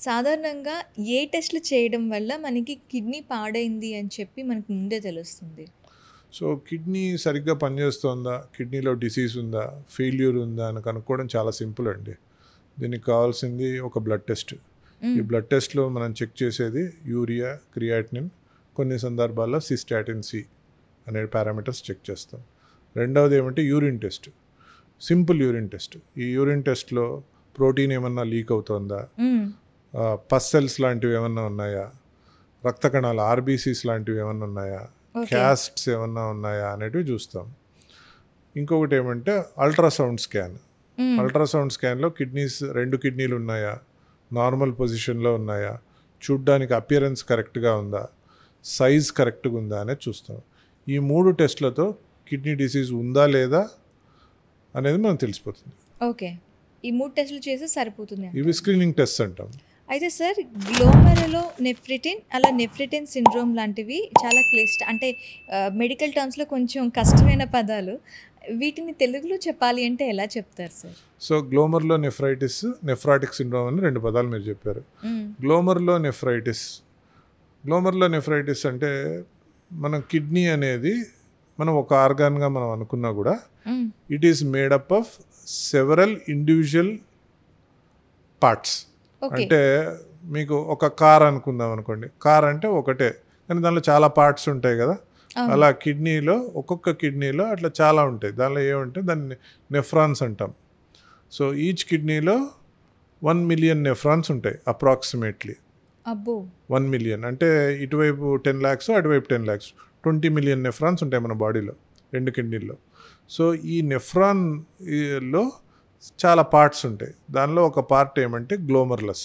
సాధారణంగా ఏ టెస్ట్‌లు చేయడం వల్ల మనకి కిడ్నీ పాడైంది అని చెప్పి మనకు ముందే తెలుస్తుంది? సో కిడ్నీ సరిగ్గా పనిచేస్తోందా, కిడ్నీలో డిసీజ్ ఉందా, ఫెయిల్యూర్ ఉందా అని కనుక్కోవడం చాలా సింపుల్ అండి. దీనికి కావాల్సింది ఒక బ్లడ్ టెస్ట్. ఈ హ్మ్. బ్లడ్ టెస్ట్లో మనం చెక్ చేసేది యూరియా, క్రియాటినిన్, కొన్ని సందర్భాల్లో సిస్టాటిన్ సి అనే పారామీటర్స్ చెక్ చేస్తాం. రెండవది ఏమంటే urine test, simple urine test. ఈ యూరిన్ టెస్ట్లో ప్రోటీన్ ఏమన్నా లీక్ అవుతోందా, హ్మ్. పస్ సెల్స్ లాంటివి ఏమన్నా ఉన్నాయా, రక్త కణాలు ఆర్బీసీస్ లాంటివి ఏమన్నా ఉన్నాయా, ఓకే. క్యాస్ట్స్ ఏమన్నా ఉన్నాయా అనేటివి చూస్తాం. ఇంకొకటి ఏమంటే అల్ట్రాసౌండ్ స్కాన్. హ్మ్. అల్ట్రాసౌండ్ స్కాన్లో రెండు కిడ్నీలు ఉన్నాయా, నార్మల్ పొజిషన్లో ఉన్నాయా, చూడ్డానికి అపియరెన్స్ కరెక్ట్గా ఉందా, సైజ్ కరెక్ట్గా ఉందా అనేది చూస్తాం. ఈ 3 టెస్ట్లతో కిడ్నీ డిసీజ్ ఉందా లేదా అనేది మనకు తెలిసిపోతుంది. ఓకే. ఈ 3 టెస్ట్‌లు చేస్తే సరిపోతుంది ఇవి అంటారు. స్క్రీనింగ్ టెస్ట్ అంటాం. అయితే సార్ గ్లోమెరులో నెఫ్రిటిన్, అలా నెఫ్రిటిన్ సిండ్రోమ్ లాంటివి చాలా అంటే మెడికల్ టర్మ్స్‌లో కొంచెం కష్టమైన పదాలు. వీటిని తెలుగులో చెప్పాలి అంటే ఎలా చెప్తారు sir? So glomerulonephritis, nephrotic syndrome అని 2 పదాలు మీరు చెప్పారు. హ్మ్. గ్లోమర్లో నెఫ్రైటిస్ అంటే మనం కిడ్నీ అనేది మనం ఒక ఆర్గాన్గా మనం అనుకున్నా కూడా హ్మ్. It is made up of several individual parts. Okay. అంటే మీకు ఒక కార్ అనుకుందాం అనుకోండి, కార్ అంటే ఒకటే కానీ దానిలో చాలా పార్ట్స్ ఉంటాయి కదా. అవును. అలా ఒక్కొక్క కిడ్నీలో అట్లా చాలా ఉంటాయి. దానిలో ఏమంటే దాన్ని నెఫ్రాన్స్ అంటాం. సో ఈచ్ కిడ్నీలో 1 మిలియన్ నెఫ్రాన్స్ ఉంటాయి అప్రాక్సిమేట్లీ. అబ్బో! 1 మిలియన్ అంటే ఇటువైపు 10 lakhs, అటువైపు 10 lakhs, 20 మిలియన్ నెఫ్రాన్స్ ఉంటాయి మన బాడీలో, 2 కిడ్నీల్లో. సో ఈ నెఫ్రాన్ లో చాలా పార్ట్స్ ఉంటాయి. దానిలో ఒక పార్ట్ ఏమంటే గ్లోమర్లస్.